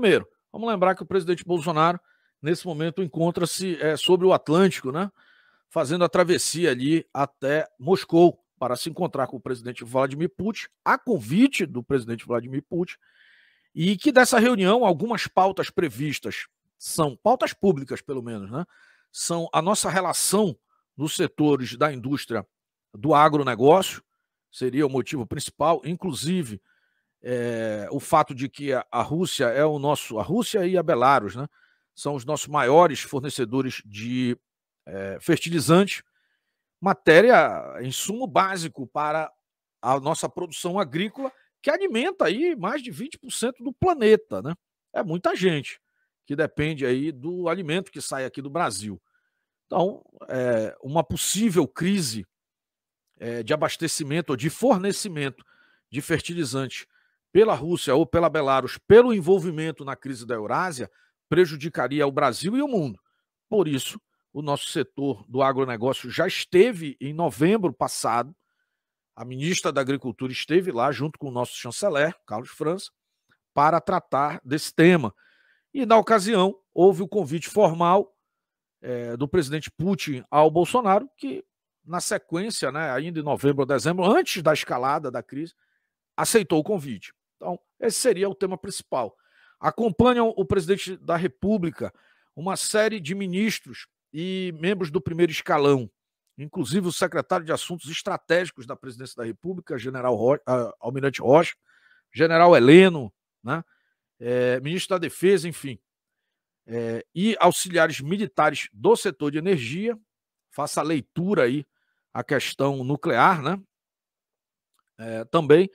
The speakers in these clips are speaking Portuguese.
Primeiro, vamos lembrar que o presidente Bolsonaro, nesse momento, encontra-se sobre o Atlântico, né, fazendo a travessia ali até Moscou, para se encontrar com o presidente Vladimir Putin, a convite do presidente Vladimir Putin, e que dessa reunião, algumas pautas previstas, são pautas públicas, pelo menos, né, são a nossa relação nos setores da indústria do agronegócio, seria o motivo principal, inclusive o fato de que a Rússia é a Rússia e a Belarus, né, são os nossos maiores fornecedores de fertilizantes, matéria, insumo básico para a nossa produção agrícola, que alimenta aí mais de 20% do planeta, né? É muita gente que depende aí do alimento que sai aqui do Brasil. Então, uma possível crise de abastecimento ou de fornecimento de fertilizantes pela Rússia ou pela Belarus, pelo envolvimento na crise da Eurásia, prejudicaria o Brasil e o mundo. Por isso, o nosso setor do agronegócio já esteve em novembro passado, a ministra da Agricultura esteve lá junto com o nosso chanceler, Carlos França, para tratar desse tema. E, na ocasião, houve o convite formal do presidente Putin ao Bolsonaro, que, na sequência, né, ainda em novembro ou dezembro, antes da escalada da crise, aceitou o convite. Então, esse seria o tema principal. Acompanham o presidente da República uma série de ministros e membros do primeiro escalão, inclusive o secretário de Assuntos Estratégicos da Presidência da República, Almirante Rocha, general Heleno, né, ministro da Defesa, enfim, e auxiliares militares do setor de energia, faça a leitura aí a questão nuclear, né, também,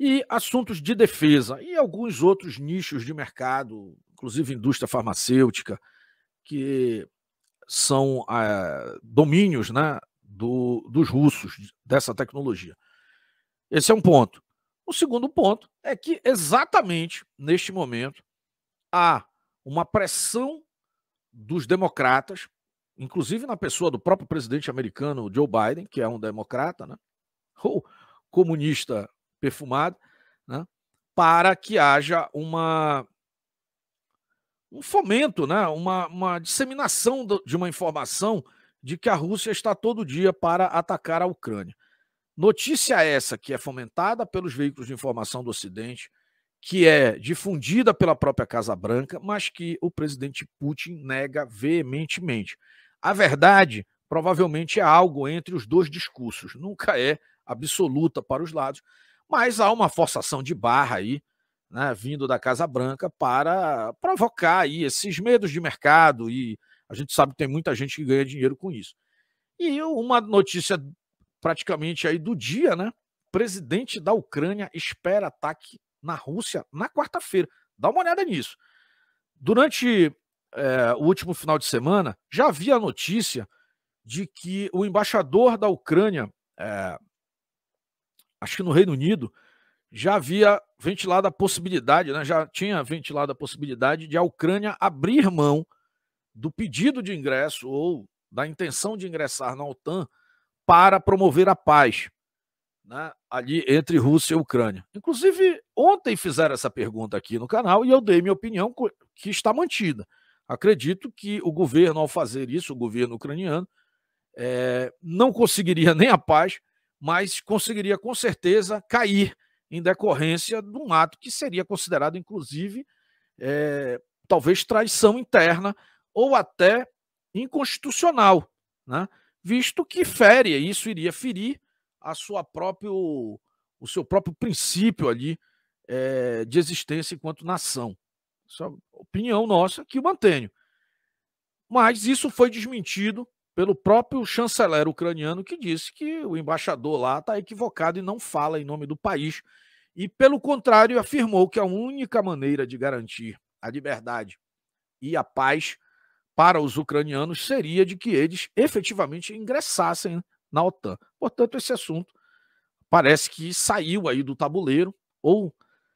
e assuntos de defesa e alguns outros nichos de mercado, inclusive indústria farmacêutica, que são domínios, né, dos russos, dessa tecnologia. Esse é um ponto. O segundo ponto é que, exatamente neste momento, há uma pressão dos democratas, inclusive na pessoa do próprio presidente americano, Joe Biden, que é um democrata, né, ou comunista perfumado, né, para que haja um fomento, né, uma disseminação de uma informação de que a Rússia está todo dia para atacar a Ucrânia. Notícia essa que é fomentada pelos veículos de informação do Ocidente, que é difundida pela própria Casa Branca, mas que o presidente Putin nega veementemente. A verdade, provavelmente, é algo entre os dois discursos, nunca é absoluta para os lados, mas há uma forçação de barra aí, né, vindo da Casa Branca para provocar aí esses medos de mercado, e a gente sabe que tem muita gente que ganha dinheiro com isso. E uma notícia praticamente aí do dia, né? Presidente da Ucrânia espera ataque na Rússia na quarta-feira. Dá uma olhada nisso. Durante o último final de semana, já havia a notícia de que o embaixador da Ucrânia, acho que no Reino Unido, já havia ventilado a possibilidade, né, já tinha ventilado a possibilidade de a Ucrânia abrir mão do pedido de ingresso ou da intenção de ingressar na OTAN para promover a paz, né, ali entre Rússia e Ucrânia. Inclusive, ontem fizeram essa pergunta aqui no canal e eu dei minha opinião, que está mantida. Acredito que o governo, ao fazer isso, o governo ucraniano, não conseguiria nem a paz, mas conseguiria com certeza cair em decorrência de um ato que seria considerado, inclusive, talvez traição interna ou até inconstitucional, né? Visto que isso iria ferir o seu próprio princípio ali de existência enquanto nação. Essa é a opinião nossa que eu mantenho. Mas isso foi desmentido pelo próprio chanceler ucraniano, que disse que o embaixador lá está equivocado e não fala em nome do país. E, pelo contrário, afirmou que a única maneira de garantir a liberdade e a paz para os ucranianos seria de que eles efetivamente ingressassem na OTAN. Portanto, esse assunto parece que saiu aí do tabuleiro, ou,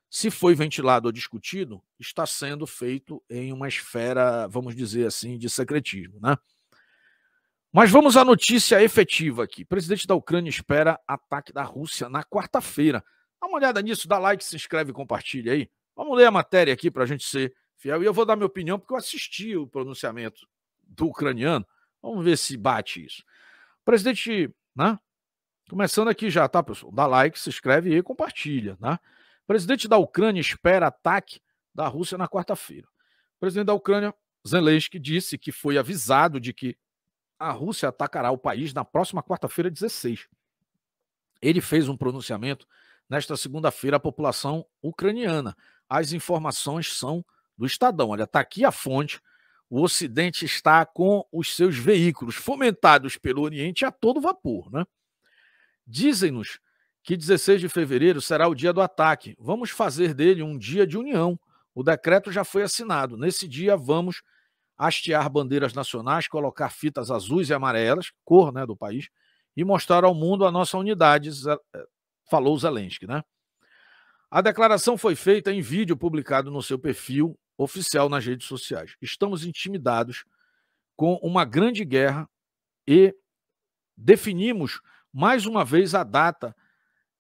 se foi ventilado ou discutido, está sendo feito em uma esfera, vamos dizer assim, de secretismo, né? Mas vamos à notícia efetiva aqui. O presidente da Ucrânia espera ataque da Rússia na quarta-feira. Dá uma olhada nisso, dá like, se inscreve e compartilha aí. Vamos ler a matéria aqui para a gente ser fiel. E eu vou dar minha opinião porque eu assisti o pronunciamento do ucraniano. Vamos ver se bate isso. Presidente, né? Começando aqui já, tá, pessoal? Dá like, se inscreve e compartilha, né? Presidente da Ucrânia espera ataque da Rússia na quarta-feira. O presidente da Ucrânia, Zelensky, disse que foi avisado de que a Rússia atacará o país na próxima quarta-feira, 16. Ele fez um pronunciamento nesta segunda-feira à população ucraniana. As informações são do Estadão. Olha, está aqui a fonte. O Ocidente está com os seus veículos fomentados pelo Oriente a todo vapor, né? Dizem-nos que 16 de fevereiro será o dia do ataque. Vamos fazer dele um dia de união. O decreto já foi assinado. Nesse dia, vamos hastear bandeiras nacionais, colocar fitas azuis e amarelas, cor, né, do país, e mostrar ao mundo a nossa unidade, falou Zelensky, né? A declaração foi feita em vídeo publicado no seu perfil oficial nas redes sociais. Estamos intimidados com uma grande guerra e definimos mais uma vez a data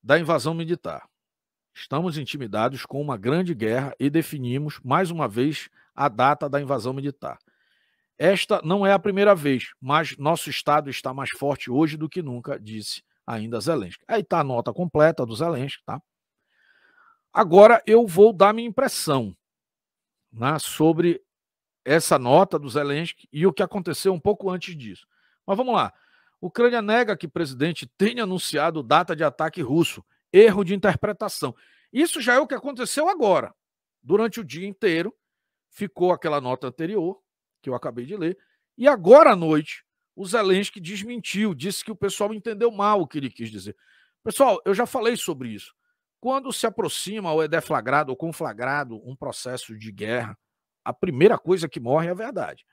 da invasão militar. Estamos intimidados com uma grande guerra e definimos mais uma vez a data da invasão militar. Esta não é a primeira vez, mas nosso Estado está mais forte hoje do que nunca, disse ainda Zelensky. Aí está a nota completa do Zelensky, tá? Agora eu vou dar minha impressão, né, sobre essa nota do Zelensky e o que aconteceu um pouco antes disso. Mas vamos lá. Ucrânia nega que o presidente tenha anunciado data de ataque russo. Erro de interpretação. Isso já é o que aconteceu agora. Durante o dia inteiro, ficou aquela nota anterior, que eu acabei de ler, e agora à noite, o Zelensky desmentiu, disse que o pessoal entendeu mal o que ele quis dizer. Pessoal, eu já falei sobre isso. Quando se aproxima ou é deflagrado ou conflagrado um processo de guerra, a primeira coisa que morre é a verdade.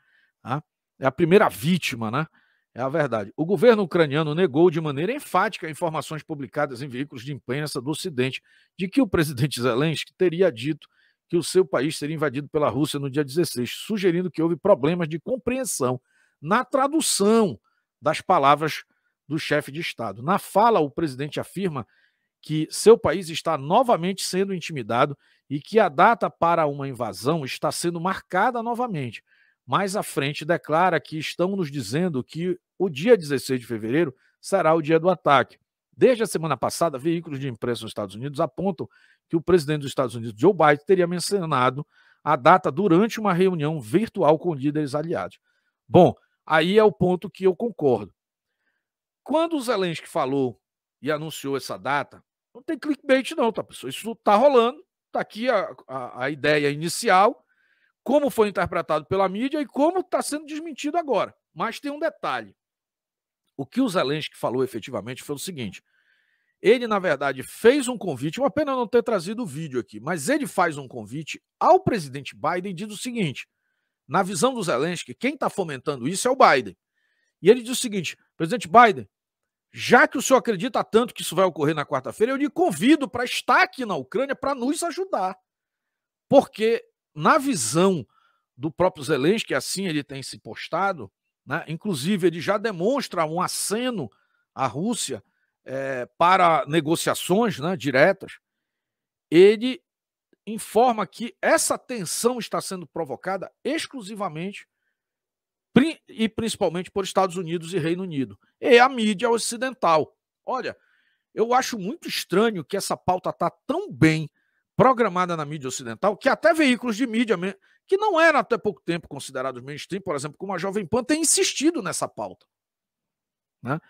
Tá? É a primeira vítima, né? É a verdade. O governo ucraniano negou de maneira enfática informações publicadas em veículos de imprensa do Ocidente de que o presidente Zelensky teria dito que o seu país seria invadido pela Rússia no dia 16, sugerindo que houve problemas de compreensão na tradução das palavras do chefe de Estado. Na fala, o presidente afirma que seu país está novamente sendo intimidado e que a data para uma invasão está sendo marcada novamente. Mais à frente, declara que estão nos dizendo que o dia 16 de fevereiro será o dia do ataque. Desde a semana passada, veículos de imprensa nos Estados Unidos apontam que o presidente dos Estados Unidos, Joe Biden, teria mencionado a data durante uma reunião virtual com líderes aliados. Bom, aí é o ponto que eu concordo. Quando o Zelensky falou e anunciou essa data, não tem clickbait não, tá, pessoal? Isso está rolando, está aqui a ideia inicial, como foi interpretado pela mídia e como está sendo desmentido agora. Mas tem um detalhe. O que o Zelensky falou efetivamente foi o seguinte: ele, na verdade, fez um convite, uma pena não ter trazido o vídeo aqui, mas ele faz um convite ao presidente Biden e diz o seguinte: na visão do Zelensky, quem está fomentando isso é o Biden. E ele diz o seguinte: presidente Biden, já que o senhor acredita tanto que isso vai ocorrer na quarta-feira, eu lhe convido para estar aqui na Ucrânia para nos ajudar. Porque, na visão do próprio Zelensky, assim ele tem se postado, né? Inclusive ele já demonstra um aceno à Rússia para negociações, né, diretas. Ele informa que essa tensão está sendo provocada exclusivamente e principalmente por Estados Unidos e Reino Unido. E a mídia ocidental. Olha, eu acho muito estranho que essa pauta está tão bem programada na mídia ocidental que até veículos de mídia, que não eram até pouco tempo considerados mainstream, por exemplo, como a Jovem Pan, tem insistido nessa pauta. Né?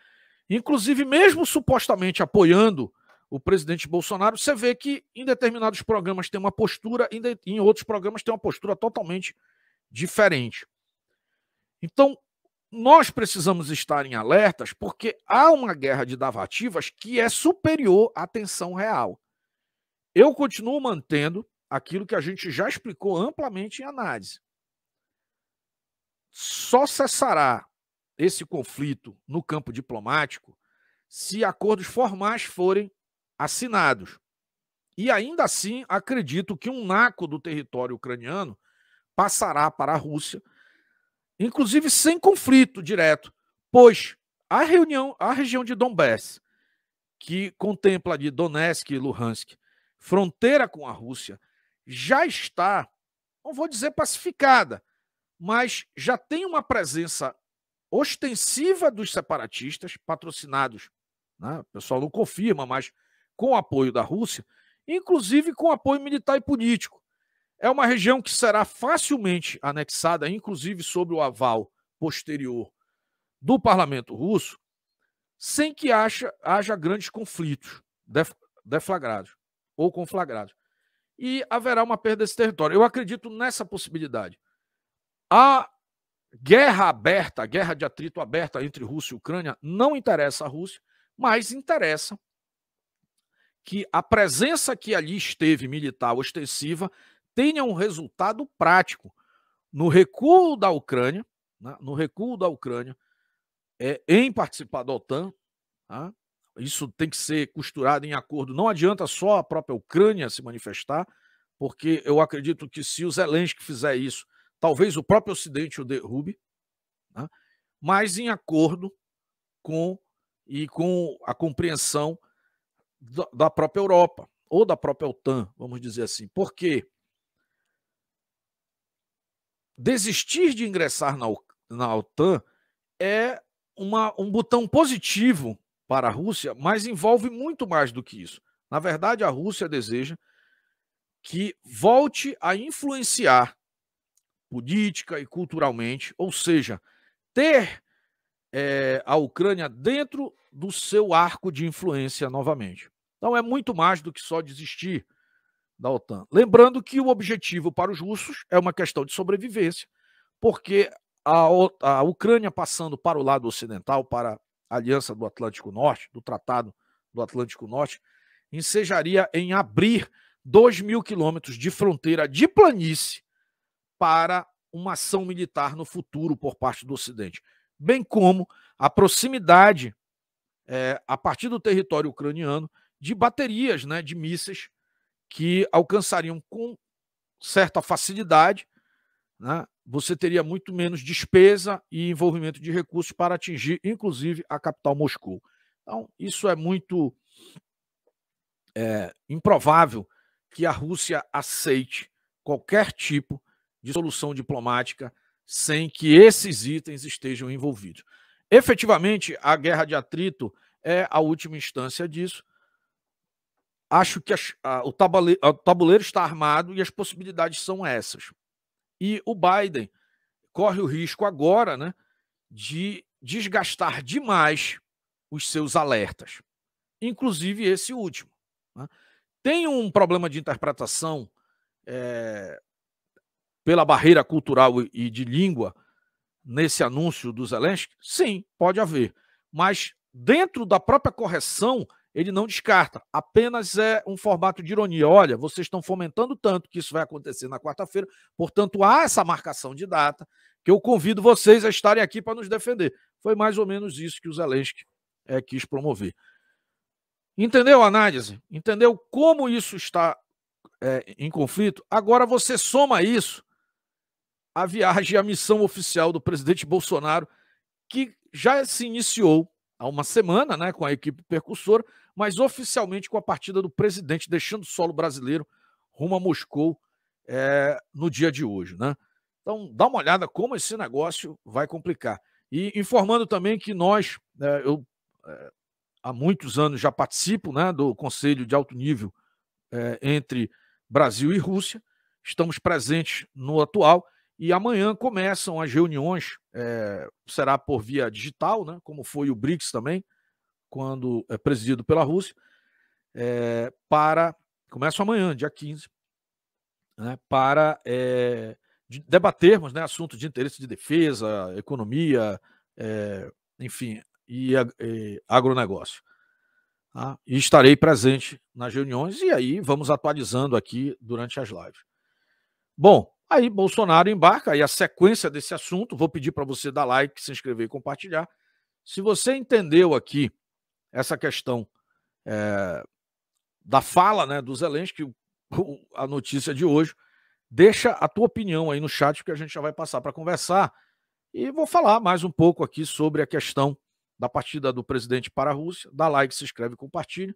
Inclusive, mesmo supostamente apoiando o presidente Bolsonaro, você vê que em determinados programas tem uma postura, em outros programas tem uma postura totalmente diferente. Então, nós precisamos estar em alertas porque há uma guerra de narrativas que é superior à tensão real. Eu continuo mantendo aquilo que a gente já explicou amplamente em análise. Só cessará esse conflito no campo diplomático se acordos formais forem assinados. E ainda assim, acredito que um naco do território ucraniano passará para a Rússia, inclusive sem conflito direto, pois a região de Donbass, que contempla ali Donetsk e Luhansk, fronteira com a Rússia, já está não vou dizer pacificada, mas já tem uma presença ostensiva dos separatistas, patrocinados, né? O pessoal não confirma, mas com o apoio da Rússia, inclusive com apoio militar e político. É uma região que será facilmente anexada, inclusive sob o aval posterior do parlamento russo, sem que haja grandes conflitos deflagrados ou conflagrados. E haverá uma perda desse território. Eu acredito nessa possibilidade. A guerra aberta, a guerra de atrito aberta entre Rússia e Ucrânia não interessa à Rússia, mas interessa que a presença que ali esteve militar ostensiva tenha um resultado prático no recuo da Ucrânia, né, em participar da OTAN. Tá? Isso tem que ser costurado em acordo. Não adianta só a própria Ucrânia se manifestar, porque eu acredito que se o Zelensky fizer isso, talvez o próprio Ocidente o derrube, né? Mas em acordo com a compreensão da própria Europa, ou da própria OTAN, vamos dizer assim. Porque desistir de ingressar na OTAN é um botão positivo para a Rússia, mas envolve muito mais do que isso. Na verdade, a Rússia deseja que volte a influenciar política e culturalmente, ou seja, ter a Ucrânia dentro do seu arco de influência novamente. Então é muito mais do que só desistir da OTAN. Lembrando que o objetivo para os russos é uma questão de sobrevivência, porque a Ucrânia passando para o lado ocidental, para a Aliança do Atlântico Norte, do Tratado do Atlântico Norte, ensejaria em abrir 2.000 quilômetros de fronteira de planície para uma ação militar no futuro por parte do Ocidente, bem como a proximidade, a partir do território ucraniano, de baterias, né, de mísseis que alcançariam com certa facilidade, né? Você teria muito menos despesa e envolvimento de recursos para atingir, inclusive, a capital Moscou. Então, isso é muito improvável que a Rússia aceite qualquer tipo de solução diplomática sem que esses itens estejam envolvidos. Efetivamente, a guerra de atrito é a última instância disso. Acho que o tabuleiro está armado e as possibilidades são essas. E o Biden corre o risco agora, né, de desgastar demais os seus alertas, inclusive esse último, né? Tem um problema de interpretação pela barreira cultural e de língua nesse anúncio do Zelensky? Sim, pode haver. Mas dentro da própria correção, ele não descarta. Apenas é um formato de ironia. Olha, vocês estão fomentando tanto que isso vai acontecer na quarta-feira, portanto, há essa marcação de data que eu convido vocês a estarem aqui para nos defender. Foi mais ou menos isso que o Zelensky quis promover. Entendeu a análise? Entendeu como isso está em conflito? Agora você soma isso à viagem, à missão oficial do presidente Bolsonaro, que já se iniciou há uma semana, né, com a equipe percussora, mas oficialmente com a partida do presidente, deixando o solo brasileiro rumo a Moscou no dia de hoje, né? Então, dá uma olhada como esse negócio vai complicar. E informando também que nós, eu há muitos anos já participo, né, do Conselho de Alto Nível entre Brasil e Rússia, estamos presentes no atual, e amanhã começam as reuniões, será por via digital, né, como foi o BRICS também, quando é presidido pela Rússia, começam amanhã, dia 15, né, para debatermos, né, assuntos de interesse de defesa, economia, enfim, e agronegócio. Tá? E estarei presente nas reuniões e aí vamos atualizando aqui durante as lives. Bom, aí Bolsonaro embarca, aí a sequência desse assunto, vou pedir para você dar like, se inscrever e compartilhar. Se você entendeu aqui essa questão da fala, né, do Zelensky, a notícia de hoje, deixa a tua opinião aí no chat que a gente já vai passar para conversar e vou falar mais um pouco aqui sobre a questão da partida do presidente para a Rússia. Dá like, se inscreve e compartilha.